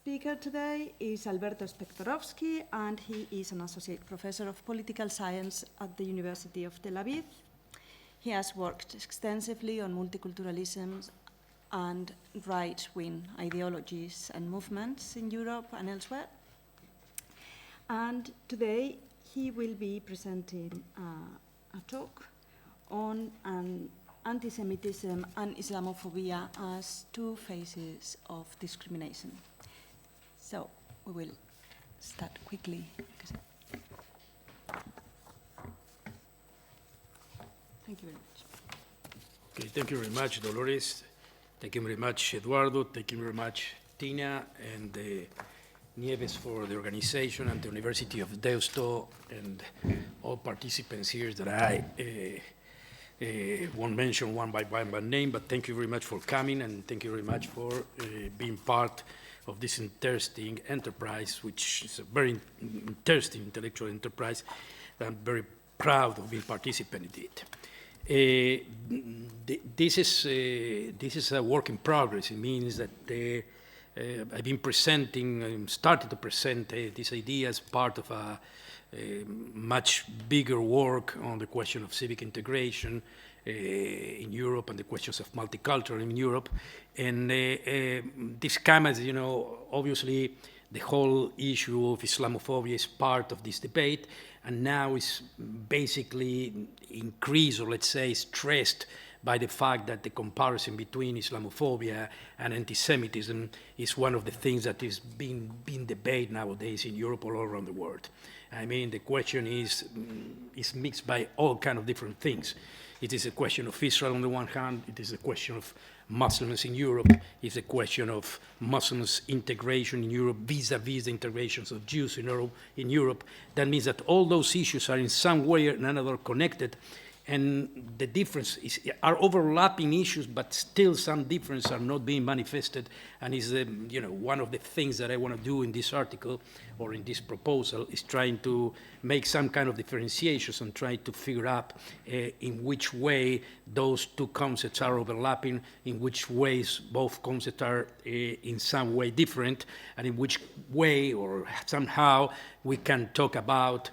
speaker today is Alberto Spektorowski, and he is an associate professor of political science at the University of Tel Aviv. He has worked extensively on multiculturalism and right-wing ideologies and movements in Europe and elsewhere. And today he will be presenting a talk on antisemitism and Islamophobia as two phases of discrimination. So we will start quickly. Thank you very much. Okay, thank you very much, Dolores. Thank you very much, Eduardo. Thank you very much, Tina and Nieves for the organization, and the University of Deusto, and all participants here that I won't mention one by name, but thank you very much for coming, and thank you very much for being part of this interesting enterprise, which is a very interesting intellectual enterprise that I'm very proud of being participating in it. This is a work in progress. It means that I've been presenting, started to present this idea as part of a much bigger work on the question of civic integration in Europe and the questions of multiculturalism in Europe. And this comes, obviously the whole issue of Islamophobia is part of this debate, and now is basically increased, or let's say stressed, by the fact that the comparison between Islamophobia and anti-Semitism is one of the things that is being debated nowadays in Europe all around the world. I mean, the question is mixed by all kinds of different things. It is a question of Israel on the one hand, it is a question of Muslims in Europe, it's a question of Muslims' integration in Europe vis-a-vis the integrations of Jews in Europe. That means that all those issues are in some way or another connected, and the difference are overlapping issues, but still some differences are not being manifested, and is one of the things that I want to do in this article or in this proposal is trying to make some kind of differentiations and try to figure out in which way those two concepts are overlapping, in which ways both concepts are in some way different, and in which way or somehow we can talk about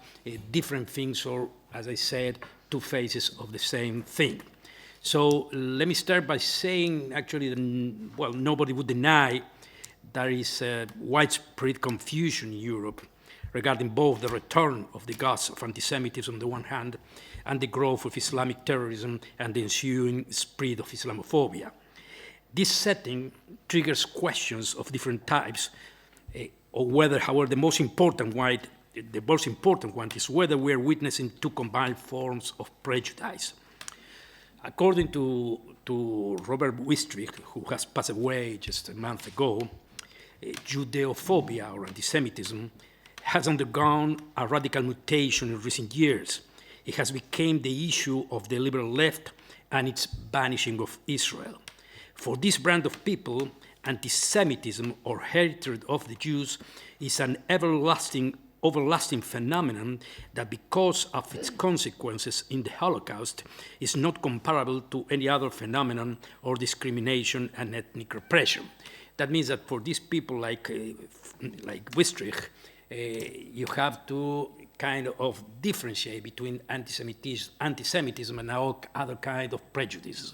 different things, or, as I said, two faces of the same thing. So let me start by saying, actually, well, nobody would deny there is widespread confusion in Europe regarding both the return of the gods of anti-Semitism on the one hand, and the growth of Islamic terrorism and the ensuing spread of Islamophobia. This setting triggers questions of different types, or whether, however, the most important one is whether we are witnessing two combined forms of prejudice. According to Robert Wistrich, who has passed away just a month ago, Judeophobia, or anti-Semitism, has undergone a radical mutation in recent years. It has become the issue of the liberal left and its banishing of Israel. For this brand of people, anti-Semitism, or hatred of the Jews, is an everlasting phenomenon that, because of its consequences in the Holocaust, is not comparable to any other phenomenon or discrimination and ethnic repression. That means that for these people like Wistrich, you have to kind of differentiate between anti-Semitism and all other kind of prejudices.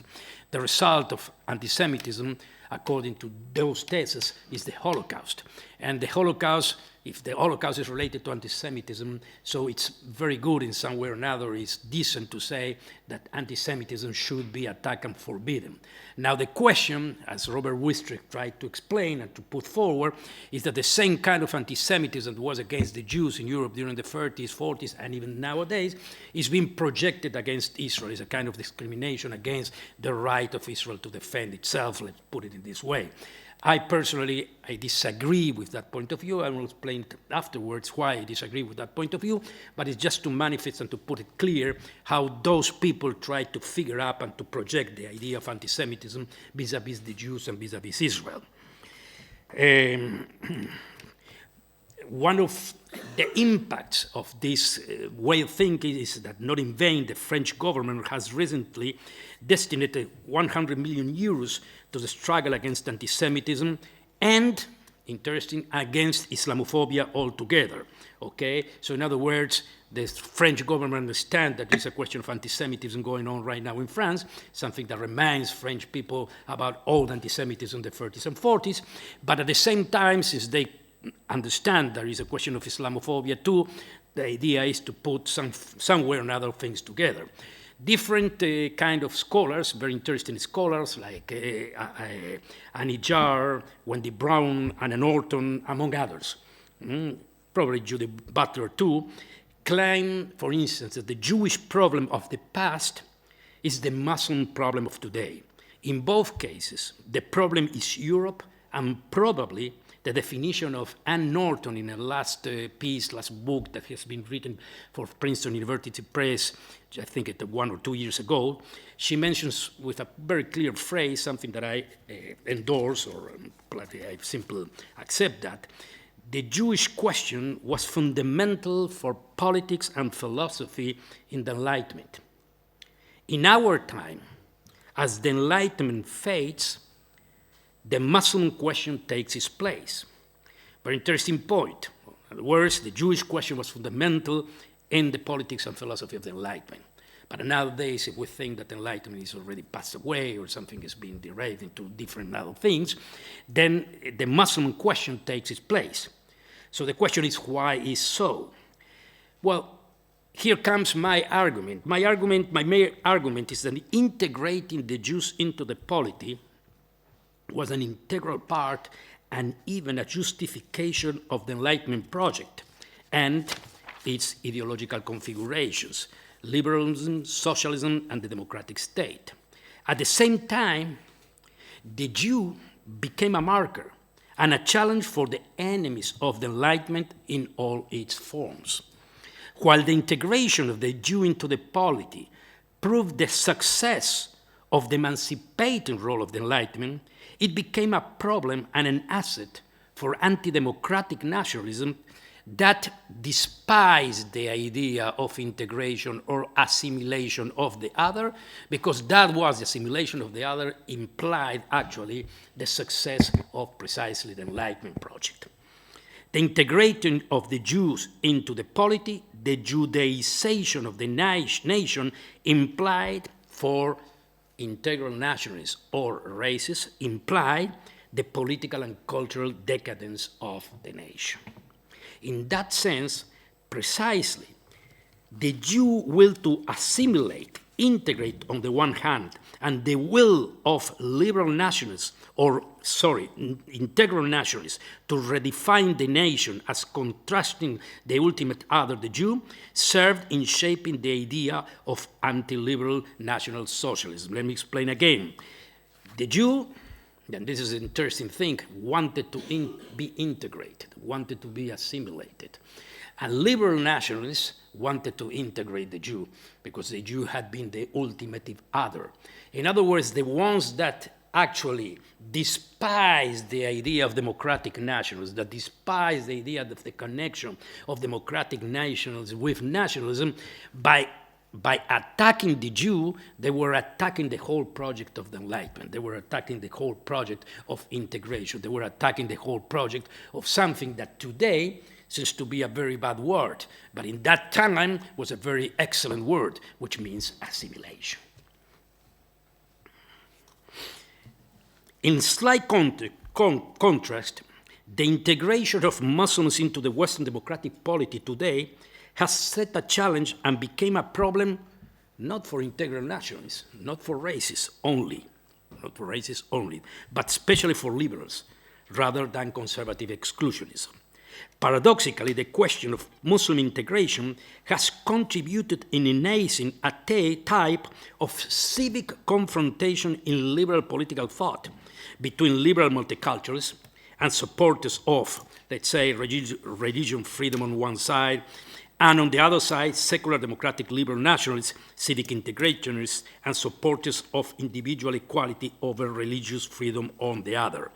The result of anti-Semitism, according to those theses, is the Holocaust. And the Holocaust, if the Holocaust is related to anti-Semitism, so it's very good in some way or another, it's decent to say that anti-Semitism should be attacked and forbidden. Now the question, as Robert Wistrich tried to explain and to put forward, is that the same kind of anti-Semitism that was against the Jews in Europe during the 30s, 40s, and even nowadays, is being projected against Israel. It's a kind of discrimination against the right of Israel to defend itself, let's put it in this way. I personally disagree with that point of view. I will explain afterwards why I disagree with that point of view, but it's just to manifest and to put it clear how those people try to figure out and to project the idea of anti-Semitism vis-a-vis the Jews and vis-a-vis Israel. One of the impacts of this way of thinking is that, not in vain, the French government has recently destined 100 million euros to the struggle against anti-Semitism, and interesting, against Islamophobia altogether, okay? So in other words, the French government understands that there's a question of anti-Semitism going on right now in France, something that reminds French people about old anti-Semitism in the 30s and 40s, but at the same time, since they understand there is a question of Islamophobia too, the idea is to put some way or another things together. Different kind of scholars, very interesting scholars like Annie Jarr, Wendy Brown, Anna Norton, among others, probably Judy Butler too, claim, for instance, that the Jewish problem of the past is the Muslim problem of today. In both cases, the problem is Europe, and probably the definition of Ann Norton in a last book that has been written for Princeton University Press, I think 1 or 2 years ago, she mentions with a very clear phrase, something that I endorse, or I simply accept that, the Jewish question was fundamental for politics and philosophy in the Enlightenment. In our time, as the Enlightenment fades, the Muslim question takes its place. Very interesting point. In other words, the Jewish question was fundamental in the politics and philosophy of the Enlightenment. But nowadays, if we think that the Enlightenment is already passed away or something is being derived into different other things, then the Muslim question takes its place. So the question is, why is so? Well, here comes my argument. My main argument is that integrating the Jews into the polity was an integral part and even a justification of the Enlightenment project and its ideological configurations, liberalism, socialism, and the democratic state. At the same time, the Jew became a marker and a challenge for the enemies of the Enlightenment in all its forms. While the integration of the Jew into the polity proved the success of the emancipating role of the Enlightenment, it became a problem and an asset for anti-democratic nationalism that despised the idea of integration or assimilation of the other, because that was the assimilation of the other implied actually the success of precisely the Enlightenment project. The integration of the Jews into the polity, the Judaization of the nation implied for integral nationalists or racists implied the political and cultural decadence of the nation. In that sense, precisely, the Jew will to assimilate, integrate on the one hand, and the will of liberal nationalists, integral nationalists, to redefine the nation as contrasting the ultimate other, the Jew, served in shaping the idea of anti-liberal national socialism. Let me explain again. The Jew, and this is an interesting thing, wanted to be integrated, wanted to be assimilated. And liberal nationalists wanted to integrate the Jew because the Jew had been the ultimate other. In other words, the ones that actually despise the idea of democratic nationalism, that despise the idea of the connection of democratic nationalism with nationalism, by attacking the Jew, they were attacking the whole project of the Enlightenment. They were attacking the whole project of integration. They were attacking the whole project of something that today seems to be a very bad word, but in that time was a very excellent word, which means assimilation. In slight contrast, the integration of Muslims into the Western democratic polity today has set a challenge and became a problem not for integral nationalists, not for racists only, but especially for liberals, rather than conservative exclusionism. Paradoxically, the question of Muslim integration has contributed in enacting a type of civic confrontation in liberal political thought between liberal multiculturalists and supporters of, let's say, religion freedom on one side, and on the other side, secular democratic liberal nationalists, civic integrationists, and supporters of individual equality over religious freedom on the other.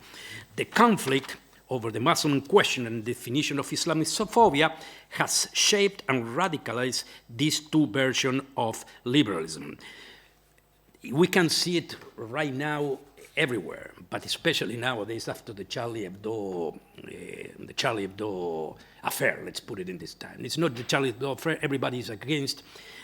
The conflict over the Muslim question and definition of Islamophobia has shaped and radicalized these two versions of liberalism. We can see it right now everywhere, but especially nowadays after the Charlie Hebdo affair, let's put it in this time. It's not the Charlie Hebdo affair, everybody is against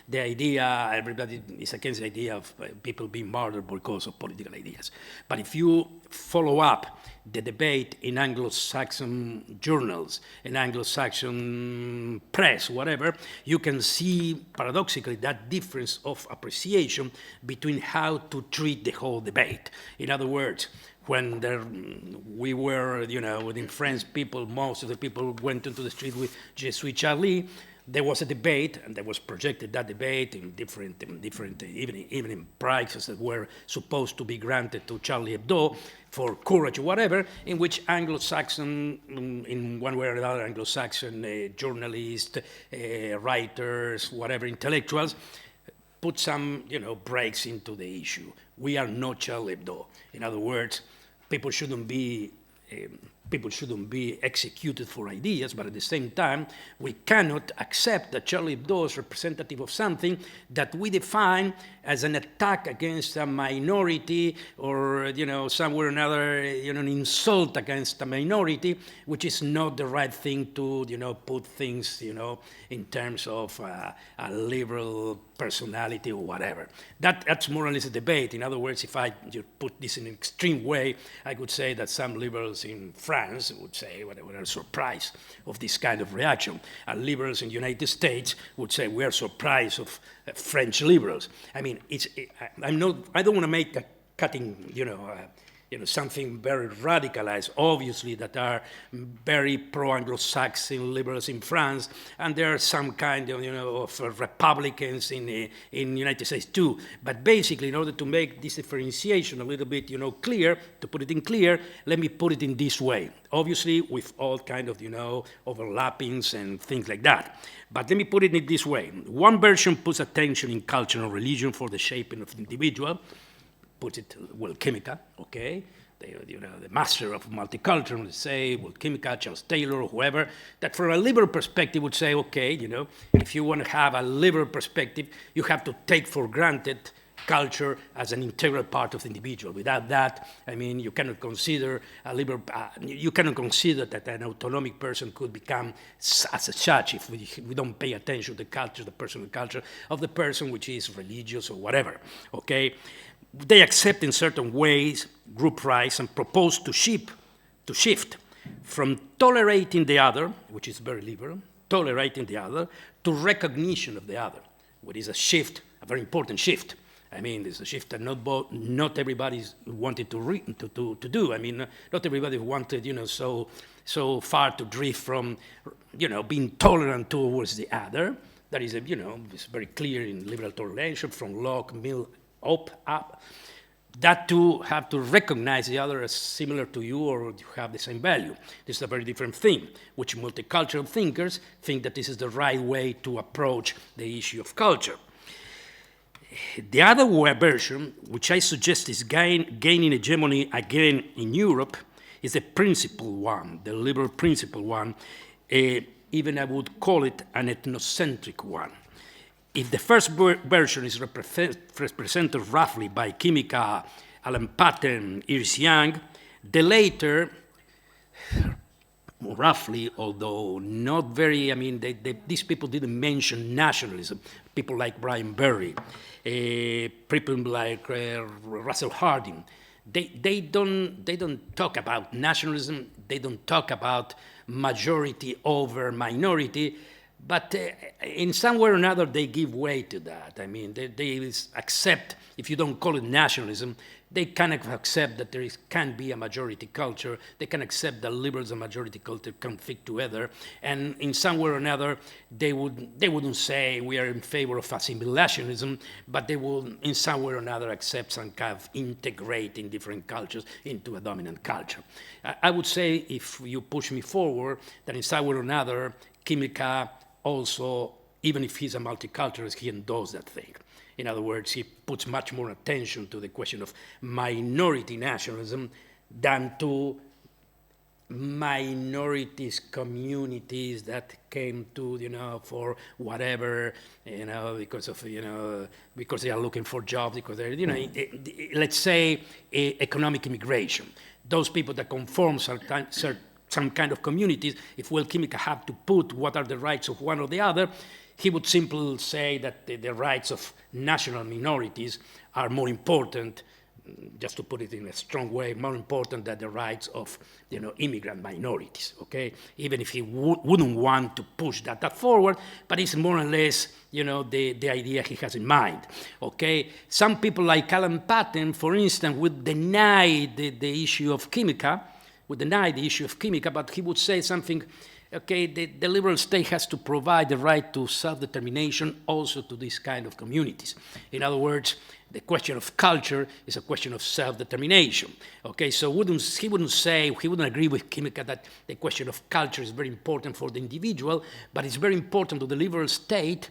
the idea, everybody is against the idea of people being murdered because of political ideas. But if you follow up the debate in Anglo-Saxon journals, in Anglo-Saxon press, whatever, you can see paradoxically that difference of appreciation between how to treat the whole debate. In other words, when we were, within France, most of the people went into the street with Je suis Charlie. There was a debate, and there was projected that debate in different even in prizes that were supposed to be granted to Charlie Hebdo for courage or whatever, in which Anglo-Saxon, in one way or another, Anglo-Saxon journalists, writers, whatever, intellectuals, put some, breaks into the issue. We are not Charlie Hebdo. In other words, people shouldn't be executed for ideas, but at the same time, we cannot accept that Charlie Hebdo is representative of something that we define as an attack against a minority or, somewhere or another, an insult against a minority, which is not the right thing to, put things, in terms of a liberal personality or whatever. That's more or less a debate. In other words, if I put this in an extreme way, I could say that some liberals in France would say, we are surprised of this kind of reaction. And liberals in the United States would say, we are surprised of French liberals. I mean, I don't want to make a cutting, something very radicalized, obviously, that are very pro-Anglo-Saxon liberals in France, and there are some kind of, of Republicans in the United States too. But basically, in order to make this differentiation a little bit, clear, to put it in clear, let me put it in this way. Obviously, with all kind of, overlappings and things like that. But let me put it in this way. One version puts attention in culture and religion for the shaping of the individual, puts it, Chemica, okay? The master of multiculturalism would say, Chemica, Charles Taylor, or whoever, that from a liberal perspective would say, okay, if you want to have a liberal perspective, you have to take for granted culture as an integral part of the individual. Without that, I mean, you cannot consider you cannot consider that an autonomic person could become as such if we don't pay attention to the culture, the personal culture of the person, which is religious or whatever, okay? They accept in certain ways group rights and propose to shift from tolerating the other, which is very liberal, tolerating the other, to recognition of the other, which is a shift, a very important shift. I mean, it's a shift that not everybody wanted to do. I mean, not everybody wanted, so far to drift from, being tolerant towards the other. That is, it's very clear in liberal toleration from Locke, Mill, up. That too have to recognize the other as similar to you or you have the same value. This is a very different thing, which multicultural thinkers think that this is the right way to approach the issue of culture. The other version, which I suggest is gaining hegemony again in Europe, is the principal one, the liberal principal one. Even I would call it an ethnocentric one. If the first version is represented roughly by Chemica, Alan Patten, Iris Young, the later, roughly, although not very, I mean, these people didn't mention nationalism. People like Brian Berry, people like Russell Harding. They don't talk about nationalism. They don't talk about majority over minority. But in some way or another, they give way to that. I mean, they accept, if you don't call it nationalism, they kind of accept that there can be a majority culture. They can accept that liberals and majority culture can fit together. And in some way or another, they wouldn't say we are in favor of assimilationism, but they will, in some way or another, accept some kind of integrating different cultures into a dominant culture. I would say, if you push me forward, that in some way or another, Chemica also, even if he's a multiculturalist, he endorses that thing. In other words, he puts much more attention to the question of minority nationalism than to minorities, communities that came to, for whatever, because they are looking for jobs, because they're, let's say economic immigration. Those people that conform some kind of communities, if Will Kimika had to put what are the rights of one or the other, he would simply say that the rights of national minorities are more important, just to put it in a strong way, more important than the rights of immigrant minorities, okay? Even if he wouldn't want to push that forward, but it's more or less the idea he has in mind, okay? Some people like Alan Patten, for instance, would deny the issue of Kimika, but he would say something, okay, the liberal state has to provide the right to self-determination also to these kind of communities. In other words, the question of culture is a question of self-determination. Okay, so he wouldn't agree with Kimika that the question of culture is very important for the individual, but it's very important to the liberal state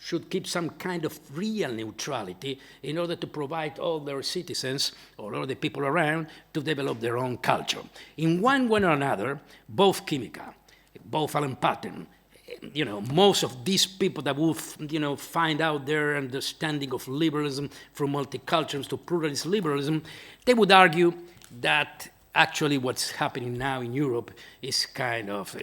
should keep some kind of real neutrality in order to provide all their citizens or all the people around to develop their own culture. In one way or another, both Kimika, both Alan Patten, most of these people that will, find out their understanding of liberalism from multiculturalism to pluralist liberalism, they would argue that actually what's happening now in Europe is kind of,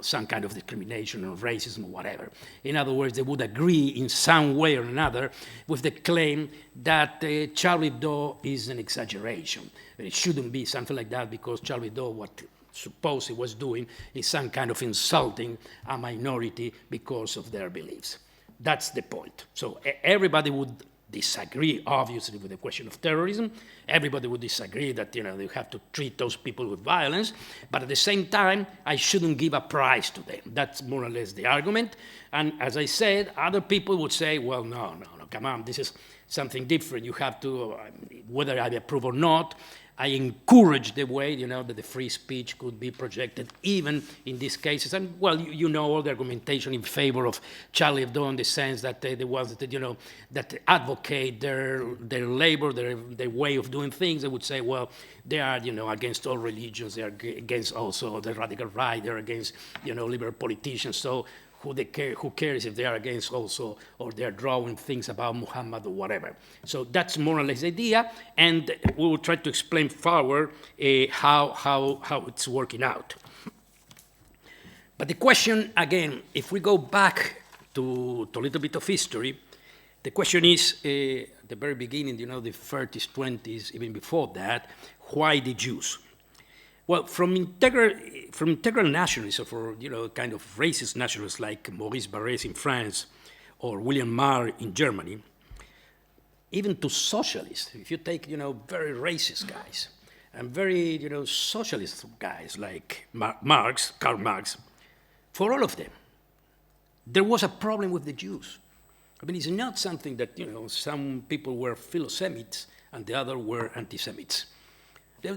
some kind of discrimination or racism or whatever. In other words, they would agree in some way or another with the claim that Charlie Hebdo is an exaggeration. It shouldn't be something like that because Charlie Hebdo, what suppose he was doing is some kind of insulting a minority because of their beliefs. That's the point. So everybody would disagree, obviously, with the question of terrorism. Everybody would disagree that, you have to treat those people with violence. But at the same time, I shouldn't give a prize to them. That's more or less the argument. And as I said, other people would say, well, no, come on, this is something different. You have to, whether I approve or not, I encourage the way, that the free speech could be projected even in these cases. And, well, you know all the argumentation in favor of Charlie Hebdo in the sense that the ones that, that advocate their labor, their way of doing things, they would say, well, they are, against all religions. They are against also the radical right. They're against, liberal politicians. So who cares if they are against also, or they're drawing things about Muhammad or whatever. So that's more or less the idea, and we will try to explain forward how it's working out. But the question, again, if we go back to a little bit of history, the question is, at the very beginning, the 30s, 20s, even before that, why the Jews? Well, from integral nationalists, or kind of racist nationalists like Maurice Barrès in France or William Marr in Germany, even to socialists, if you take, very racist guys and very, socialist guys like Karl Marx, for all of them, there was a problem with the Jews. I mean, it's not something that, some people were Philo-Semites and the other were anti-Semites.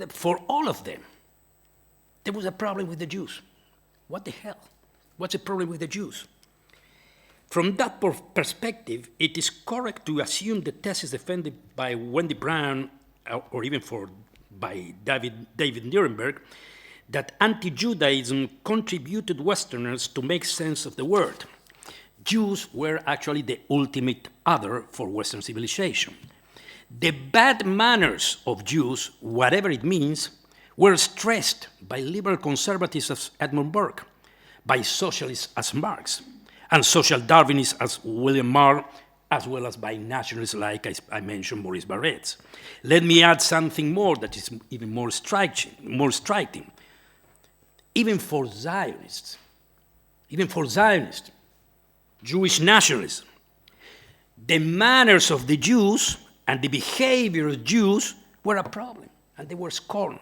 For all of them, there was a problem with the Jews. What the hell? What's the problem with the Jews? From that perspective, it is correct to assume the thesis defended by Wendy Brown, or even by David Nirenberg, that anti-Judaism contributed Westerners to make sense of the world. Jews were actually the ultimate other for Western civilization. The bad manners of Jews, whatever it means, were stressed by liberal conservatives as Edmund Burke, by socialists as Marx, and social Darwinists as William Marr, as well as by nationalists like I mentioned Maurice Barrès. Let me add something more that is even more striking. Even for Zionists, Jewish nationalism, the manners of the Jews and the behavior of Jews were a problem, and they were scorned.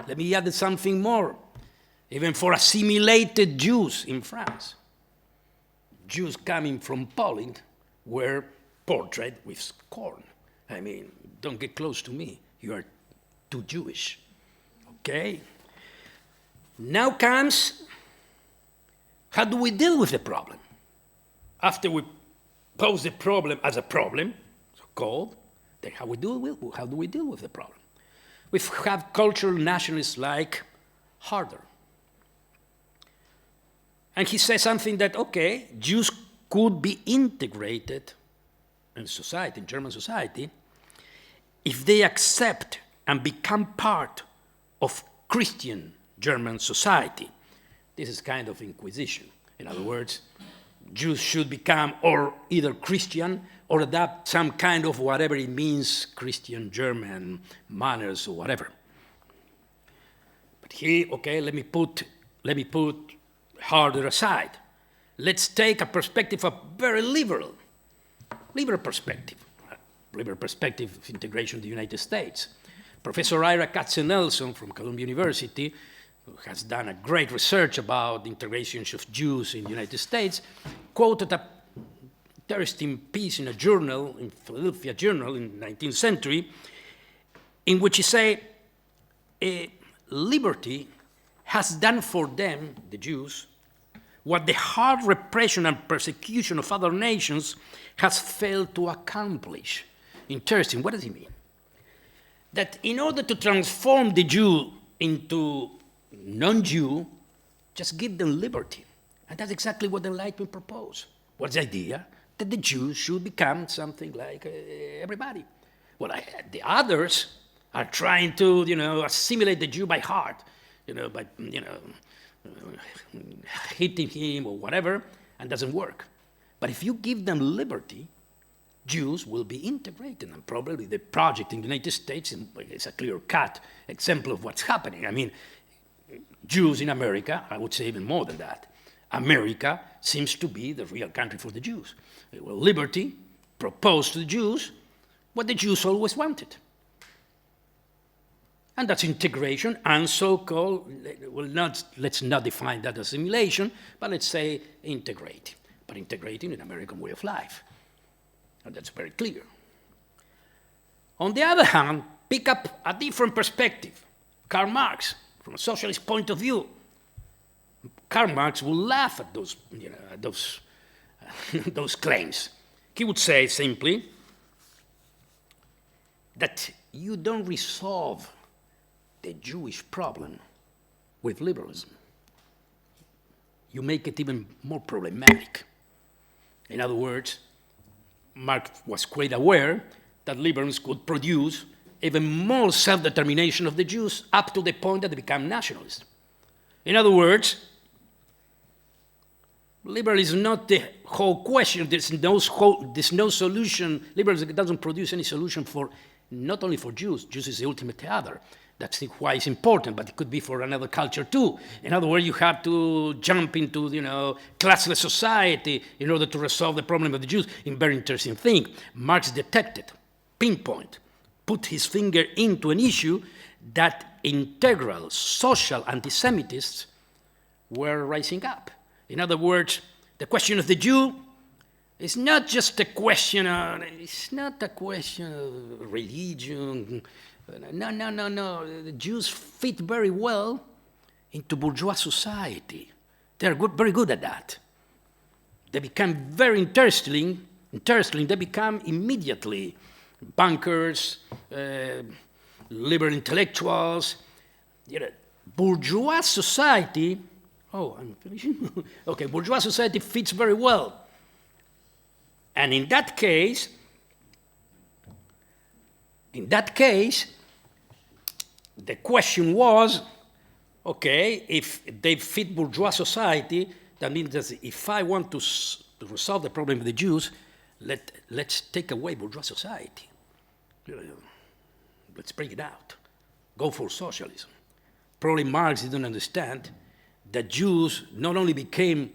Let me add something more. Even for assimilated Jews in France, Jews coming from Poland were portrayed with scorn. I mean, don't get close to me. You are too Jewish. Okay? Now comes, how do we deal with the problem? After we pose the problem as a problem, so-called, then how do we deal with the problem? We have cultural nationalists like harder. And he says something that, okay, Jews could be integrated in society, in German society, if they accept and become part of Christian German society. This is kind of inquisition. In other words, Jews should become or either Christian or adopt some kind of whatever it means, Christian German manners or whatever. But here, okay, let me put harder aside. Let's take a perspective of very liberal perspective of integration in the United States. Professor Ira Katzenelson from Columbia University, who has done a great research about the integration of Jews in the United States, quoted a interesting piece in a journal, in Philadelphia Journal in the 19th century, in which he said, liberty has done for them, the Jews, what the hard repression and persecution of other nations has failed to accomplish. Interesting, what does he mean? That in order to transform the Jew into non-Jew, just give them liberty. And that's exactly what the Enlightenment proposed. What's the idea? That the Jews should become something like everybody. Well, the others are trying to, assimilate the Jew by heart, by, hitting him or whatever, and doesn't work. But if you give them liberty, Jews will be integrated, and probably the project in the United States is a clear-cut example of what's happening. I mean, Jews in America, I would say even more than that, America seems to be the real country for the Jews. Well, liberty proposed to the Jews what the Jews always wanted. And that's integration and so-called, let's not define that as assimilation, but let's say integrate. But integrating an American way of life. And that's very clear. On the other hand, pick up a different perspective. Karl Marx, from a socialist point of view. Karl Marx will laugh at those claims. He would say simply that you don't resolve the Jewish problem with liberalism. You make it even more problematic. In other words, Marx was quite aware that liberalism could produce even more self-determination of the Jews up to the point that they become nationalists. In other words, liberalism is not the whole question. There's no solution. Liberalism doesn't produce any solution for not only for Jews. Jews is the ultimate other. That's why it's important, but it could be for another culture too. In other words, you have to jump into, classless society in order to resolve the problem of the Jews. A very interesting thing. Marx detected, pinpoint, put his finger into an issue that integral social anti-Semitists were rising up. In other words, the question of the Jew is not just a question of, religion. No. The Jews fit very well into bourgeois society. They're very good at that. They become very interesting. They become immediately bankers, liberal intellectuals. Bourgeois society, I'm finishing. Okay, bourgeois society fits very well. And in that case, the question was, okay, if they fit bourgeois society, that means that if I want to resolve the problem of the Jews, let's take away bourgeois society. Let's bring it out. Go for socialism. Probably Marx didn't understand that Jews not only became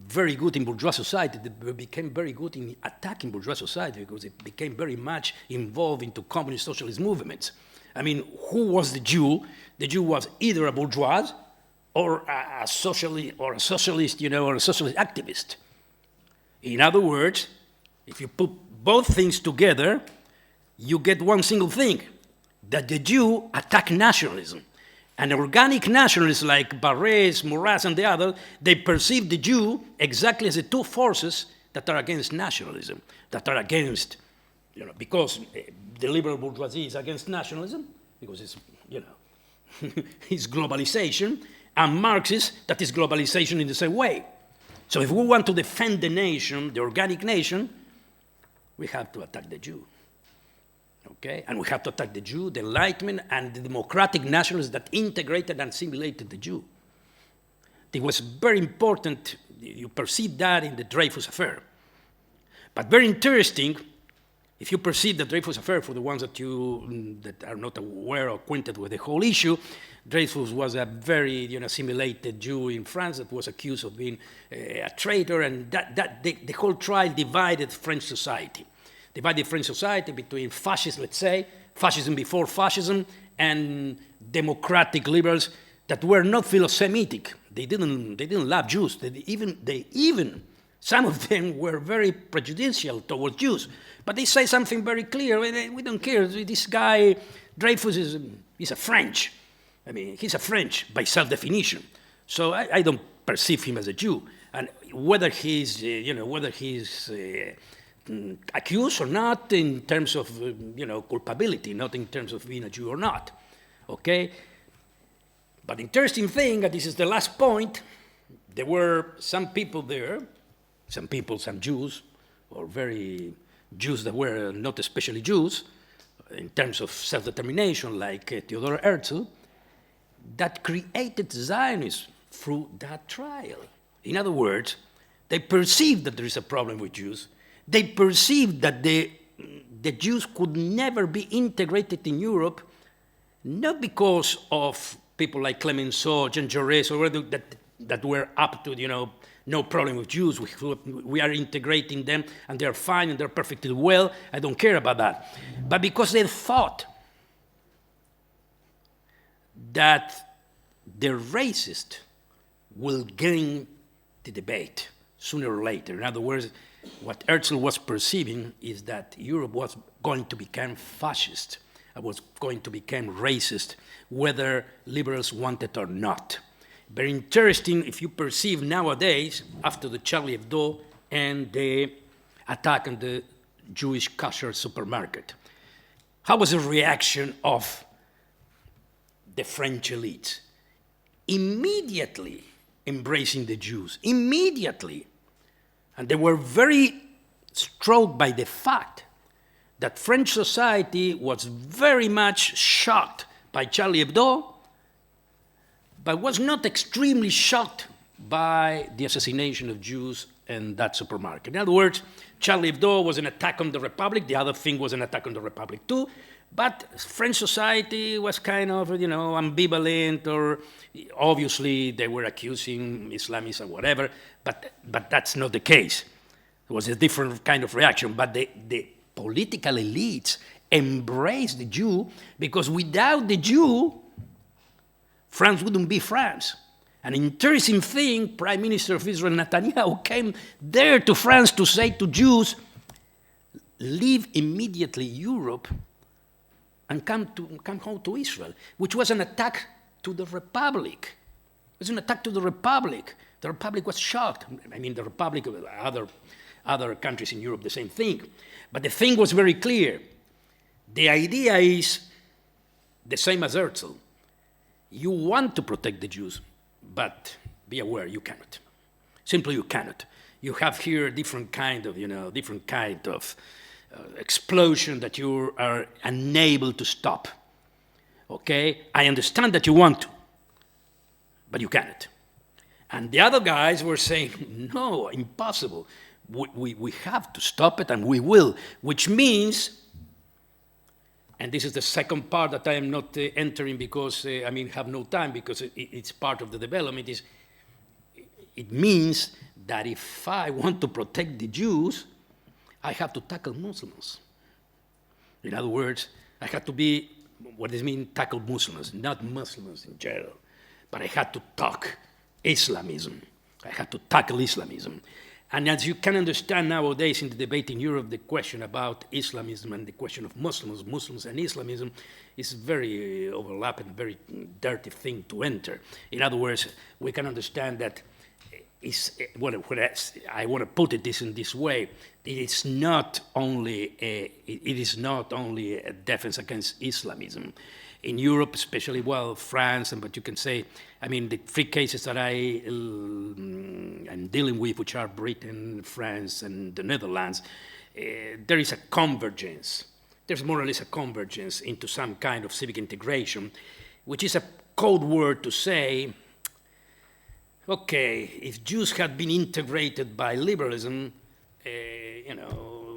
very good in bourgeois society, they became very good in attacking bourgeois society because it became very much involved into communist socialist movements. I mean, who was the Jew? The Jew was either a bourgeois or a socialist, or a socialist activist. In other words, if you put both things together, you get one single thing, that the Jew attacked nationalism. And organic nationalists like Barrès, Maurras, and the others, they perceive the Jew exactly as the two forces that are against nationalism, that are against, because the liberal bourgeoisie is against nationalism, because it's, is globalization, and Marxists, that is globalization in the same way. So if we want to defend the nation, the organic nation, we have to attack the Jew. Okay? And we have to attack the Jew, the Enlightenment, and the democratic nationalists that integrated and assimilated the Jew. It was very important, you perceive that in the Dreyfus Affair. But very interesting, if you perceive the Dreyfus Affair, for the ones that are not aware or acquainted with the whole issue, Dreyfus was a very assimilated Jew in France that was accused of being a traitor, and the whole trial divided French society. Divided French society between fascists, let's say, fascism before fascism, and democratic liberals that were not philo-Semitic. They didn't love Jews. They even some of them were very prejudicial towards Jews. But they say something very clear. We don't care. This guy, Dreyfus, is a French. I mean, he's a French by self-definition. So I don't perceive him as a Jew. And whether he's accused or not in terms of, culpability, not in terms of being a Jew or not. Okay? But interesting thing, and this is the last point, there were some people there, some Jews, or very Jews that were not especially Jews, in terms of self-determination, like Theodor Herzl, that created Zionism through that trial. In other words, they perceived that there is a problem with Jews. They perceived that the Jews could never be integrated in Europe, not because of people like Clemenceau, Jean Jaurès, or that were up to, no problem with Jews. We are integrating them, and they're fine, and they're perfectly well. I don't care about that. But because they thought that the racist will gain the debate sooner or later. In other words, what Herzl was perceiving is that Europe was going to become fascist, was going to become racist, whether liberals wanted or not. Very interesting if you perceive nowadays, after the Charlie Hebdo and the attack on the Jewish kosher supermarket. How was the reaction of the French elites? Immediately embracing the Jews, immediately. And they were very struck by the fact that French society was very much shocked by Charlie Hebdo, but was not extremely shocked by the assassination of Jews in that supermarket. In other words, Charlie Hebdo was an attack on the Republic, the other thing was an attack on the Republic too, but French society was kind of, ambivalent, or obviously they were accusing Islamists or whatever, but that's not the case. It was a different kind of reaction, but the political elites embraced the Jew, because without the Jew, France wouldn't be France. An interesting thing, Prime Minister of Israel Netanyahu came there to France to say to Jews, leave immediately Europe and come home to Israel, which was an attack to the Republic. It was an attack to the Republic. The Republic was shocked. I mean, the Republic, other countries in Europe, the same thing. But the thing was very clear. The idea is the same as Herzl. You want to protect the Jews, but be aware, you cannot. Simply, you cannot. You have here different kind of explosion that you are unable to stop. Okay? I understand that you want to, but you cannot. And the other guys were saying, no, impossible. We have to stop it, and we will, which means, and this is the second part that I am not entering because, have no time, because it's part of the development, it means that if I want to protect the Jews, I have to tackle Muslims. In other words, I have to be, what does it mean, tackle Muslims, not Muslims in general, but I had to talk Islamism. I had to tackle Islamism. And as you can understand nowadays in the debate in Europe, the question about Islamism and the question of Muslims and Islamism is very overlapping, very dirty thing to enter. In other words, we can understand that is, well, I want to put it this in this way. It is not only a defense against Islamism. In Europe, especially, well, France, but you can say, I mean, the three cases that I am dealing with, which are Britain, France, and the Netherlands, there is a convergence. There's more or less a convergence into some kind of civic integration, which is a code word to say, okay, if Jews had been integrated by liberalism,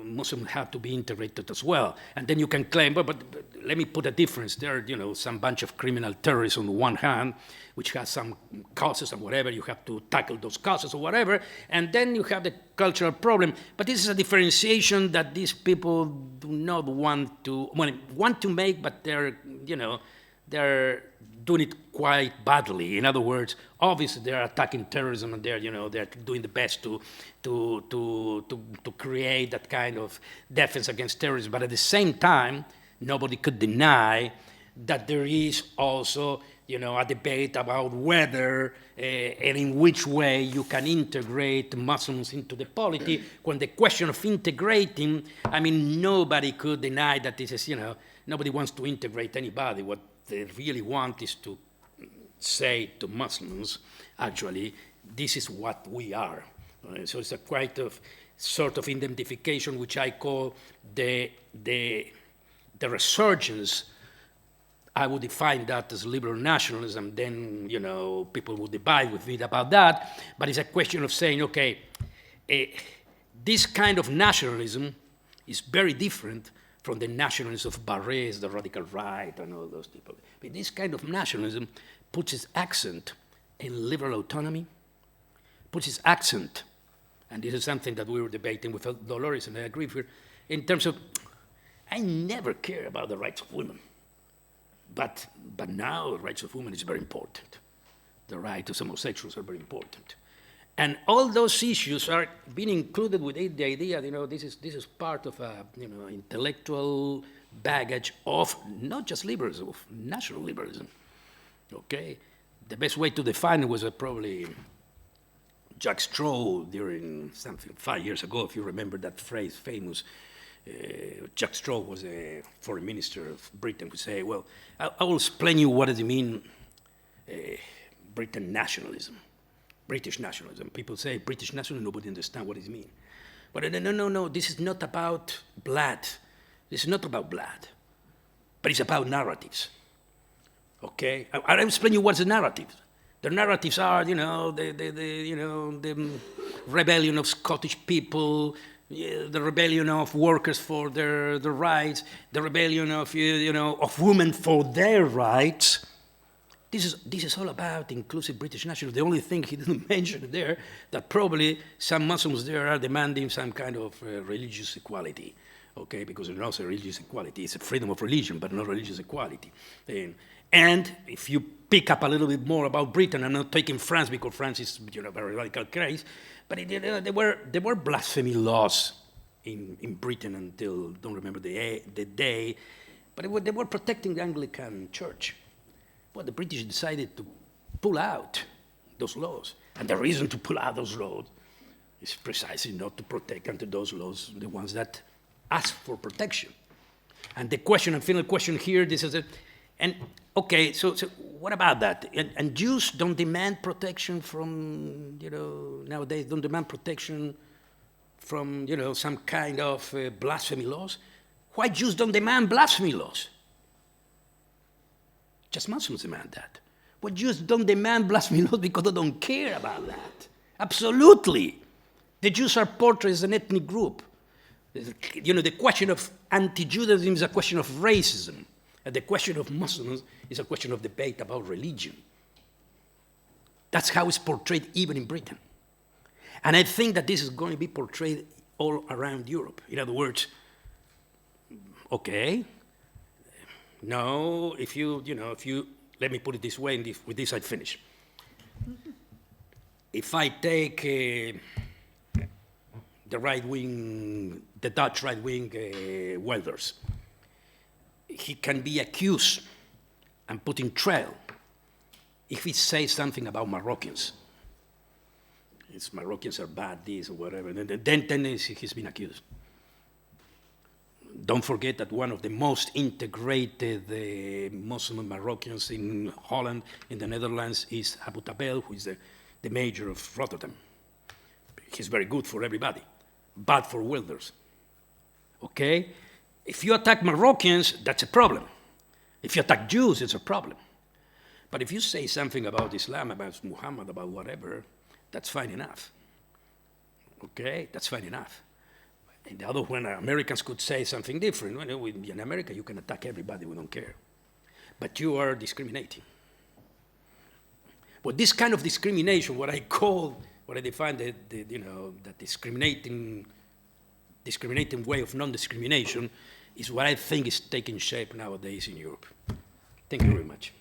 Muslims have to be integrated as well. And then you can claim, but let me put a difference. There are, some bunch of criminal terrorists on the one hand, which has some causes and whatever. You have to tackle those causes or whatever. And then you have the cultural problem. But this is a differentiation that these people do not want to make, but they're doing it quite badly. In other words, obviously they're attacking terrorism and they're doing the best to create that kind of defense against terrorism. But at the same time, nobody could deny that there is also a debate about whether and in which way you can integrate Muslims into the polity. When the question of integrating, I mean, nobody could deny that this is, nobody wants to integrate anybody. What they really want is to say to Muslims, actually, this is what we are. So it's a quite of sort of identification, which I call the resurgence. I would define that as liberal nationalism. Then, people would divide with me about that. But it's a question of saying, okay, this kind of nationalism is very different from the nationalism of Barrés, the radical right, and all those people. But this kind of nationalism puts its accent in liberal autonomy, puts its accent, and this is something that we were debating with Dolores, and I agree with her, in terms of, I never care about the rights of women, but now the rights of women is very important. The rights of homosexuals are very important. And all those issues are being included with the idea, this is part of a, intellectual baggage of not just liberalism, of national liberalism. Okay, the best way to define it was probably Jacques Straw during something 5 years ago, if you remember that phrase, famous. Jacques Straw was a foreign minister of Britain who say, well, I will explain you what does it mean, Britain nationalism. British nationalism. People say British nationalism, nobody understands what it means. But no, this is not about blood. This is not about blood. But it's about narratives. Okay? I'll explain you what's the narrative. The narratives are, the rebellion of Scottish people, the rebellion of workers for their rights, the rebellion of, of women for their rights. This is all about inclusive British nationalism. The only thing he didn't mention there, that probably some Muslims there are demanding some kind of religious equality, okay? Because it's not a religious equality. It's a freedom of religion, but not religious equality. And if you pick up a little bit more about Britain, I'm not taking France because France is a very radical case, but there were blasphemy laws in Britain until, don't remember the day, but they were protecting the Anglican Church. Well, the British decided to pull out those laws. And the reason to pull out those laws is precisely not to protect under those laws the ones that ask for protection. And the question, and final question here, this is okay, so what about that? And Jews don't demand protection from, nowadays don't demand protection from, some kind of blasphemy laws. Why Jews don't demand blasphemy laws? Just Muslims demand that. But Jews don't demand blasphemy laws because they don't care about that. Absolutely. The Jews are portrayed as an ethnic group. The question of anti-Judaism is a question of racism. And the question of Muslims is a question of debate about religion. That's how it's portrayed even in Britain. And I think that this is going to be portrayed all around Europe. In other words, okay, no, if you, let me put it this way, and with this I'd finish. If I take the Dutch right-wing Wilders, he can be accused and put in trial if he says something about Moroccans. it's Moroccans are bad, this or whatever. And then he's been accused. Don't forget that one of the most integrated Muslim Moroccans in Holland, in the Netherlands, is Abu Tabel, who is the mayor of Rotterdam. He's very good for everybody, bad for welders. Okay? If you attack Moroccans, that's a problem. If you attack Jews, it's a problem. But if you say something about Islam, about Muhammad, about whatever, that's fine enough. Okay? That's fine enough. And the other one, Americans could say something different. Well, in America, you can attack everybody, we don't care. But you are discriminating. But this kind of discrimination, what I define that discriminating way of non-discrimination is what I think is taking shape nowadays in Europe. Thank you very much.